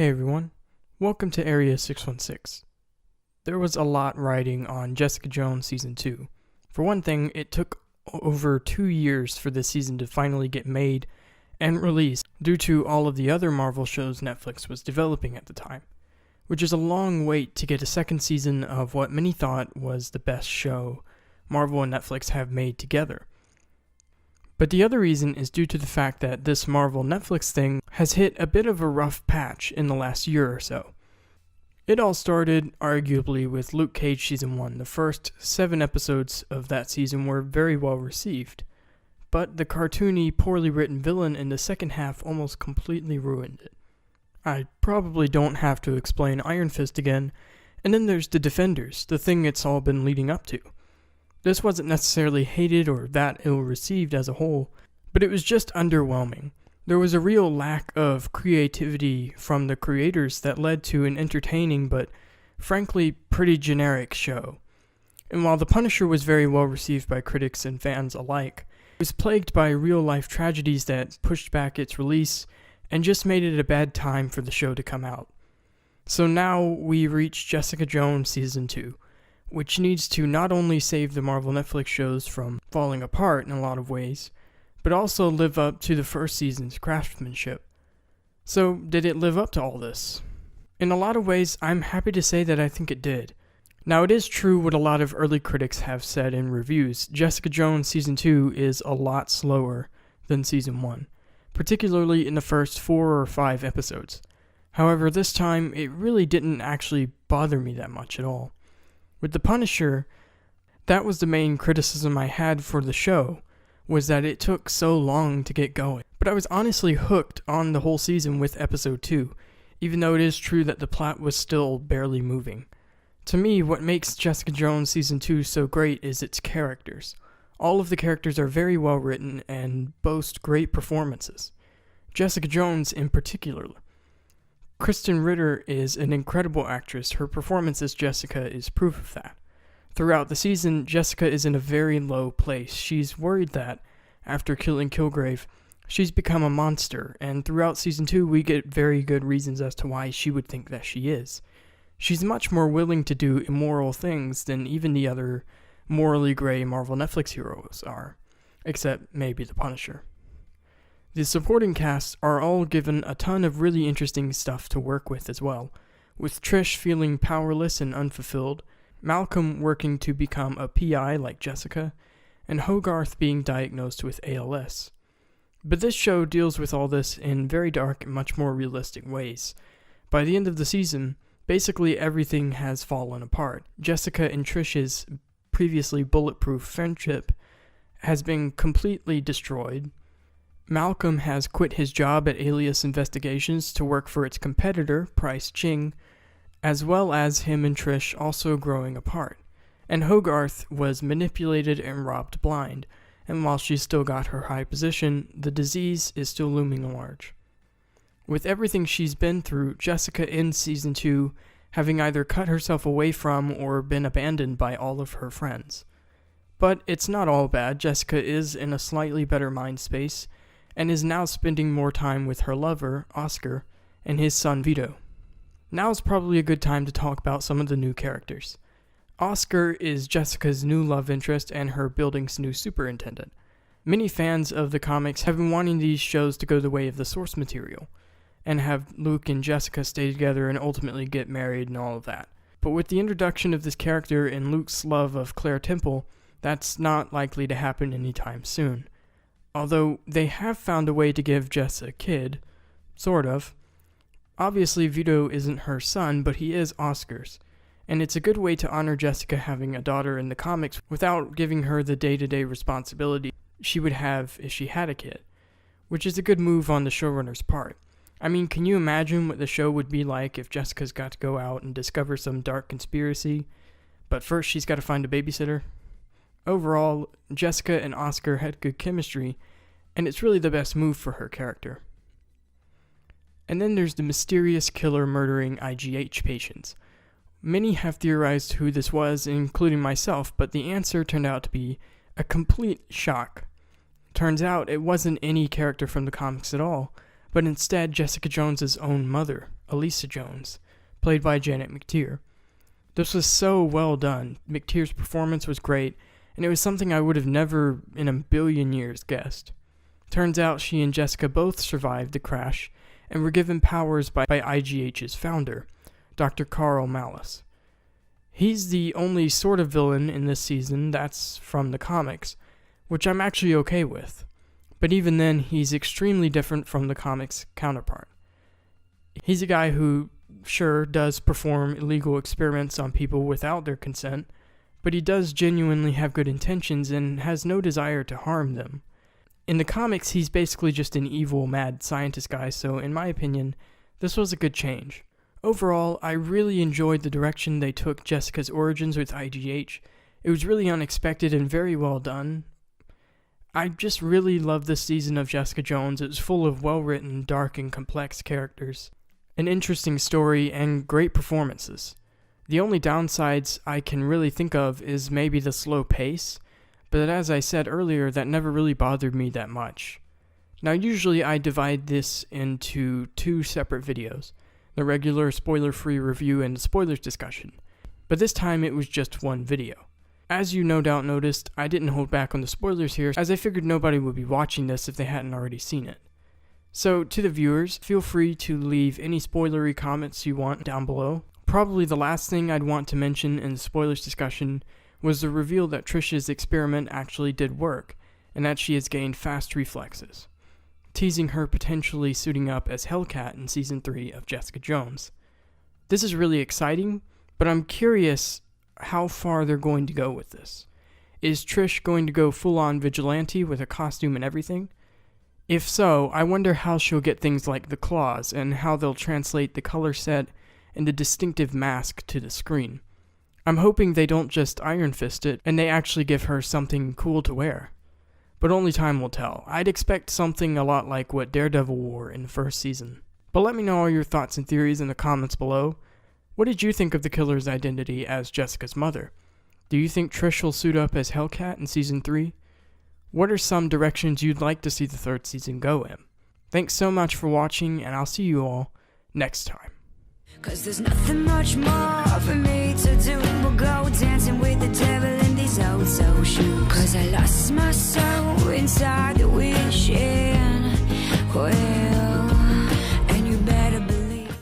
Hey everyone, welcome to Area 616. There was a lot riding on Jessica Jones Season 2. For one thing, it took over 2 years for this season to finally get made and released due to all of the other Marvel shows Netflix was developing at the time, which is a long wait to get a second season of what many thought was the best show Marvel and Netflix have made together. But the other reason is due to the fact that this Marvel Netflix thing has hit a bit of a rough patch in the last year or so. It all started, arguably, with Luke Cage Season 1. The first 7 episodes of that season were very well received, but the cartoony, poorly written villain in the second half almost completely ruined it. I probably don't have to explain Iron Fist again, and then there's The Defenders, the thing it's all been leading up to. This wasn't necessarily hated or that ill-received as a whole, but it was just underwhelming. There was a real lack of creativity from the creators that led to an entertaining but, frankly, pretty generic show. And while The Punisher was very well received by critics and fans alike, it was plagued by real-life tragedies that pushed back its release and just made it a bad time for the show to come out. So now we reach Jessica Jones Season 2. Which needs to not only save the Marvel Netflix shows from falling apart in a lot of ways, but also live up to the first season's craftsmanship. So, did it live up to all this? In a lot of ways, I'm happy to say that I think it did. Now, it is true what a lot of early critics have said in reviews. Jessica Jones Season 2 is a lot slower than Season 1, particularly in the first 4 or 5 episodes. However, this time, it really didn't actually bother me that much at all. With The Punisher, that was the main criticism I had for the show, was that it took so long to get going. But I was honestly hooked on the whole season with episode 2, even though it is true that the plot was still barely moving. To me, what makes Jessica Jones Season 2 so great is its characters. All of the characters are very well written and boast great performances. Jessica Jones in particular. Krysten Ritter is an incredible actress. Her performance as Jessica is proof of that. Throughout the season, Jessica is in a very low place. She's worried that, after killing Kilgrave, she's become a monster, and throughout Season 2 we get very good reasons as to why she would think that she is. She's much more willing to do immoral things than even the other morally gray Marvel Netflix heroes are, except maybe the Punisher. The supporting casts are all given a ton of really interesting stuff to work with as well, with Trish feeling powerless and unfulfilled, Malcolm working to become a PI like Jessica, and Hogarth being diagnosed with ALS. But this show deals with all this in very dark and much more realistic ways. By the end of the season, basically everything has fallen apart. Jessica and Trish's previously bulletproof friendship has been completely destroyed. Malcolm has quit his job at Alias Investigations to work for its competitor, Price Ching, as well as him and Trish also growing apart. And Hogarth was manipulated and robbed blind, and while she's still got her high position, the disease is still looming large. With everything she's been through, Jessica ends Season 2 having either cut herself away from or been abandoned by all of her friends. But it's not all bad. Jessica is in a slightly better mind space, and is now spending more time with her lover, Oscar, and his son, Vito. Now is probably a good time to talk about some of the new characters. Oscar is Jessica's new love interest and her building's new superintendent. Many fans of the comics have been wanting these shows to go the way of the source material, and have Luke and Jessica stay together and ultimately get married and all of that. But with the introduction of this character and Luke's love of Claire Temple, that's not likely to happen anytime soon. Although they have found a way to give Jess a kid, sort of. Obviously Vito isn't her son, but he is Oscar's, and it's a good way to honor Jessica having a daughter in the comics without giving her the day-to-day responsibility she would have if she had a kid, which is a good move on the showrunner's part. I mean, can you imagine what the show would be like if Jessica's got to go out and discover some dark conspiracy, but first she's got to find a babysitter? Overall, Jessica and Oscar had good chemistry, and it's really the best move for her character. And then there's the mysterious killer murdering IGH patients. Many have theorized who this was, including myself, but the answer turned out to be a complete shock. Turns out it wasn't any character from the comics at all, but instead Jessica Jones's own mother, Elisa Jones, played by Janet McTeer. This was so well done. McTeer's performance was great, and it was something I would have never in a billion years guessed. Turns out she and Jessica both survived the crash and were given powers by IGH's founder, Dr. Carl Malice. He's the only sort of villain in this season that's from the comics, which I'm actually okay with. But even then, he's extremely different from the comics' counterpart. He's a guy who, sure, does perform illegal experiments on people without their consent, but he does genuinely have good intentions and has no desire to harm them. In the comics, he's basically just an evil, mad scientist guy, so in my opinion, this was a good change. Overall, I really enjoyed the direction they took Jessica's origins with IGH. It was really unexpected and very well done. I just really loved this season of Jessica Jones. It was full of well-written, dark, and complex characters, an interesting story, and great performances. The only downsides I can really think of is maybe the slow pace, but as I said earlier, that never really bothered me that much. Now, usually I divide this into two separate videos, the regular spoiler-free review and the spoilers discussion, but this time it was just one video. As you no doubt noticed, I didn't hold back on the spoilers here, as I figured nobody would be watching this if they hadn't already seen it. So, to the viewers, feel free to leave any spoilery comments you want down below. Probably the last thing I'd want to mention in the spoilers discussion was the reveal that Trish's experiment actually did work, and that she has gained fast reflexes, teasing her potentially suiting up as Hellcat in Season 3 of Jessica Jones. This is really exciting, but I'm curious how far they're going to go with this. Is Trish going to go full-on vigilante with a costume and everything? If so, I wonder how she'll get things like the claws and how they'll translate the color set and the distinctive mask to the screen. I'm hoping they don't just Iron Fist it and they actually give her something cool to wear. But only time will tell. I'd expect something a lot like what Daredevil wore in the first season. But let me know all your thoughts and theories in the comments below. What did you think of the killer's identity as Jessica's mother? Do you think Trish will suit up as Hellcat in Season 3? What are some directions you'd like to see the third season go in? Thanks so much for watching, and I'll see you all next time. 'Cause there's nothing much more for me to do.